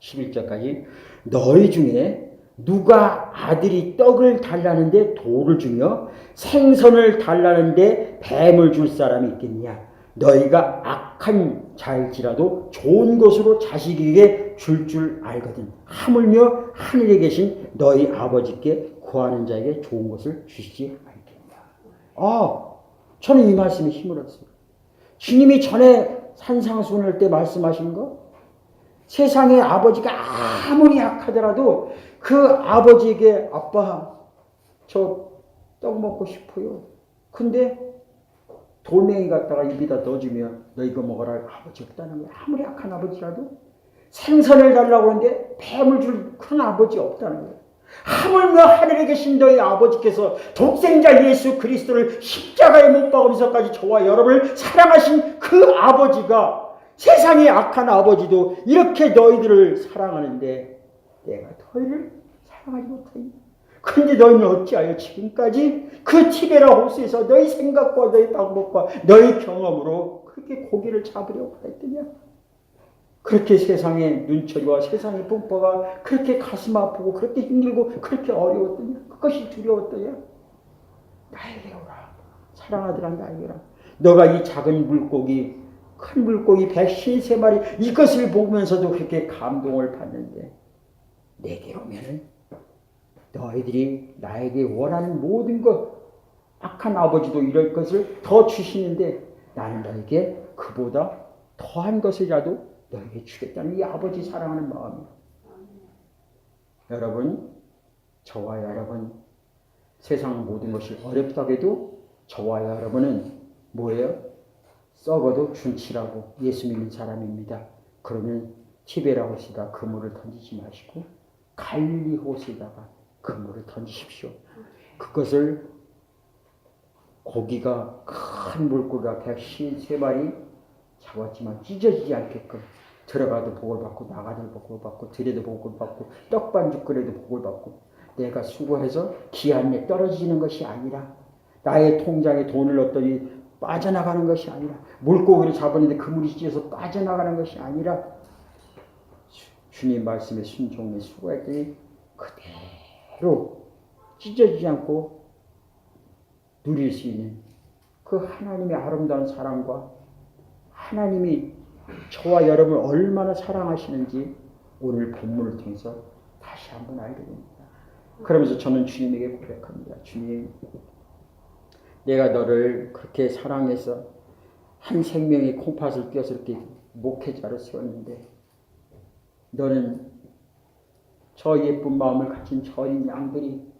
11절까지 너희 중에 누가 아들이 떡을 달라는데 돌을 주며 생선을 달라는데 뱀을 줄 사람이 있겠냐? 너희가 악한 자일지라도 좋은 것으로 자식에게 줄 알거든. 하물며 하늘에 계신 너희 아버지께 구하는 자에게 좋은 것을 주시지 않겠냐. 저는 이 말씀에 힘을 얻었어요. 주님이 전에 산상수훈 할 때 말씀하신 거, 세상의 아버지가 아무리 약하더라도 그 아버지에게 아빠 저 떡 먹고 싶어요. 근데 돌멩이 갖다가 입에다 넣어주면 너 이거 먹어라 아버지 없다는 거야. 아무리 약한 아버지라도 생선을 달라고 하는데 뱀을 줄 큰 아버지 없다는 거예요. 하물며 하늘에 계신 너희 아버지께서 독생자 예수 그리스도를 십자가에 못 박으면서까지 저와 여러분을 사랑하신 그 아버지가 세상의 악한 아버지도 이렇게 너희들을 사랑하는데 내가 너희를 사랑하지 못하니 그런데 너희는 어찌하여 지금까지 그 티베라 호수에서 너희 생각과 너희 방법과 너희 경험으로 그렇게 고기를 잡으려고 했더냐. 그렇게 세상의 눈초리와 세상의 풍파가 그렇게 가슴 아프고 그렇게 힘들고 그렇게 어려웠더냐. 그것이 두려웠더냐. 나에게 오라. 사랑하더라 나에게 오라. 너가 이 작은 물고기 큰 물고기 153마리 이것을 보면서도 그렇게 감동을 받는데 내게 오면은 너희들이 나에게 원하는 모든 것 악한 아버지도 이럴 것을 더 주시는데 나는 너에게 그보다 더한 것이라도 너에게 주겠다는 이 아버지 사랑하는 마음이에요. 여러분, 저와 여러분 세상 모든 것이 어렵다고 해도 저와 여러분은 뭐예요? 썩어도 준치라고 예수 믿는 사람입니다. 그러면 티베라 호수에다 그물을 던지지 마시고 갈릴리 호수에다가 그물을 던지십시오. 그것을 고기가 큰 물고기가 153마리 잡았지만 찢어지지 않게끔 들어가도 복을 받고 나가도 복을 받고 들여도 복을 받고 떡반죽 끓여도 복을 받고 내가 수고해서 기한에 떨어지는 것이 아니라 나의 통장에 돈을 넣었더니 빠져나가는 것이 아니라 물고기를 잡았는데 그물이 찢어서 빠져나가는 것이 아니라 주님 말씀에 순종해 수고했더니 그대로 찢어지지 않고 누릴 수 있는 그 하나님의 아름다운 사랑과 하나님이 저와 여러분을 얼마나 사랑하시는지 오늘 본문을 통해서 다시 한번 알게 됩니다. 그러면서 저는 주님에게 고백합니다. 주님, 내가 너를 그렇게 사랑해서 한 생명의 콩팥을 떼어서 이렇게 목회자로 세웠는데 너는 저 예쁜 마음을 가진 저 어린 양들이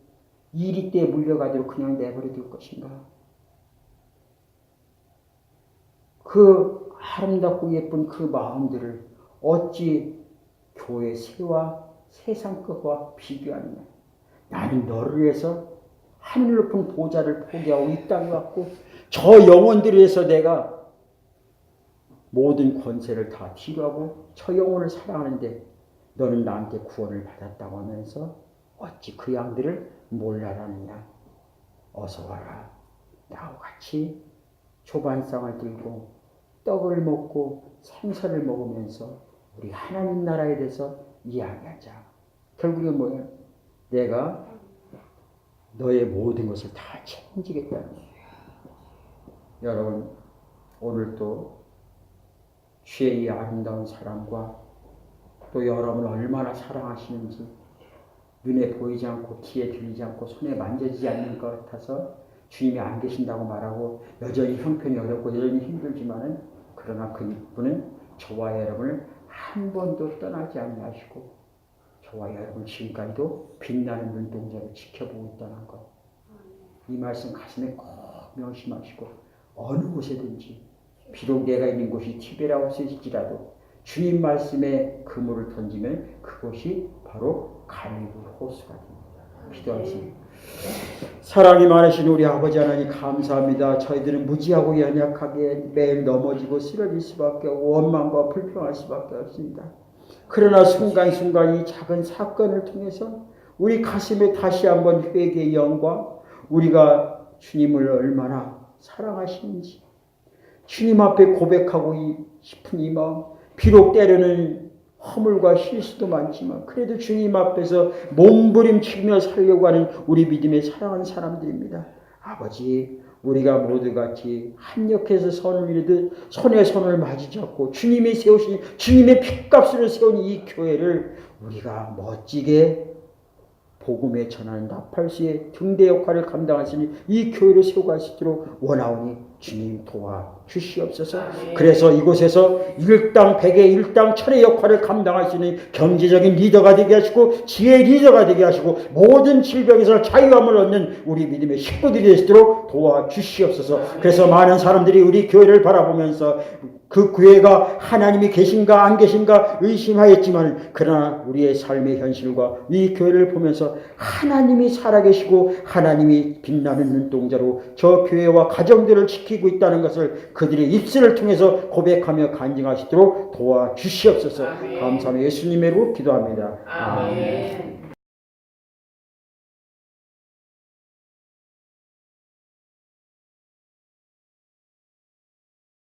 이리떼에 물려가도록 그냥 내버려 둘 것인가? 그 아름답고 예쁜 그 마음들을 어찌 교회 새와 세상 것과 비교하느냐. 나는 너를 위해서 하늘 높은 보좌를 포기하고 이 땅에 왔고 저 영혼들을 위해서 내가 모든 권세를 다 뒤로하고 저 영혼을 사랑하는데 너는 나한테 구원을 받았다고 하면서 어찌 그 양들을 몰라라느냐. 어서 와라. 나와 같이 조반상을 들고 떡을 먹고 생선을 먹으면서 우리 하나님 나라에 대해서 이야기하자. 결국은 뭐야? 내가 너의 모든 것을 다 책임지겠다는 거예요. 여러분, 오늘 또 주의 이 아름다운 사랑과 또 여러분을 얼마나 사랑하시는지 눈에 보이지 않고 귀에 들리지 않고 손에 만져지지 않는 것 같아서 주님이 안 계신다고 말하고 여전히 형편이 어렵고 여전히 힘들지만은 그러나 그분은 저와 여러분을 한 번도 떠나지 아니하시고 저와 여러분 지금까지도 빛나는 눈동자를 지켜보고 있다는 것. 이 말씀 가슴에 꼭 명심하시고 어느 곳에든지 비록 내가 있는 곳이 티베라 호수일지라도 주님 말씀에 그물을 던지면 그곳이 바로 갈릴리 호수가 됩니다. 기도하십니다. 사랑이 많으신 우리 아버지 하나님 감사합니다. 저희들은 무지하고 연약하게 매일 넘어지고 쓰러질 수밖에 없고 원망과 불평할 수밖에 없습니다. 그러나 순간순간 이 작은 사건을 통해서 우리 가슴에 다시 한번 회개의 영광, 우리가 주님을 얼마나 사랑하시는지 주님 앞에 고백하고 싶은 이 마음, 비록 때로는 허물과 실수도 많지만 그래도 주님 앞에서 몸부림치며 살려고 하는 우리 믿음의 사랑하는 사람들입니다. 아버지, 우리가 모두 같이 합력해서 선을 이루듯 손에 손을 마주잡고 주님이 세우신 주님의 핏값으로 세운 이 교회를 우리가 멋지게 복음에 전하는 나팔수의 등대 역할을 감당하시니 이 교회를 세워갈 수 있도록 원하오니 주님 도와주시옵소서. 그래서 이곳에서 일당 백의 일당 천의 역할을 감당할 수 있는 경제적인 리더가 되게 하시고 지혜의 리더가 되게 하시고 모든 질병에서 자유함을 얻는 우리 믿음의 식구들이 되시도록 도와주시옵소서. 그래서 많은 사람들이 우리 교회를 바라보면서 그 교회가 하나님이 계신가 안 계신가 의심하였지만 그러나 우리의 삶의 현실과 이 교회를 보면서 하나님이 살아계시고 하나님이 빛나는 눈동자로 저 교회와 가정들을 지키고 있다는 것을 그들의 입술을 통해서 고백하며 간증하시도록 도와주시옵소서. 아멘. 감사하며 예수님의 이름으로 기도합니다. 아멘.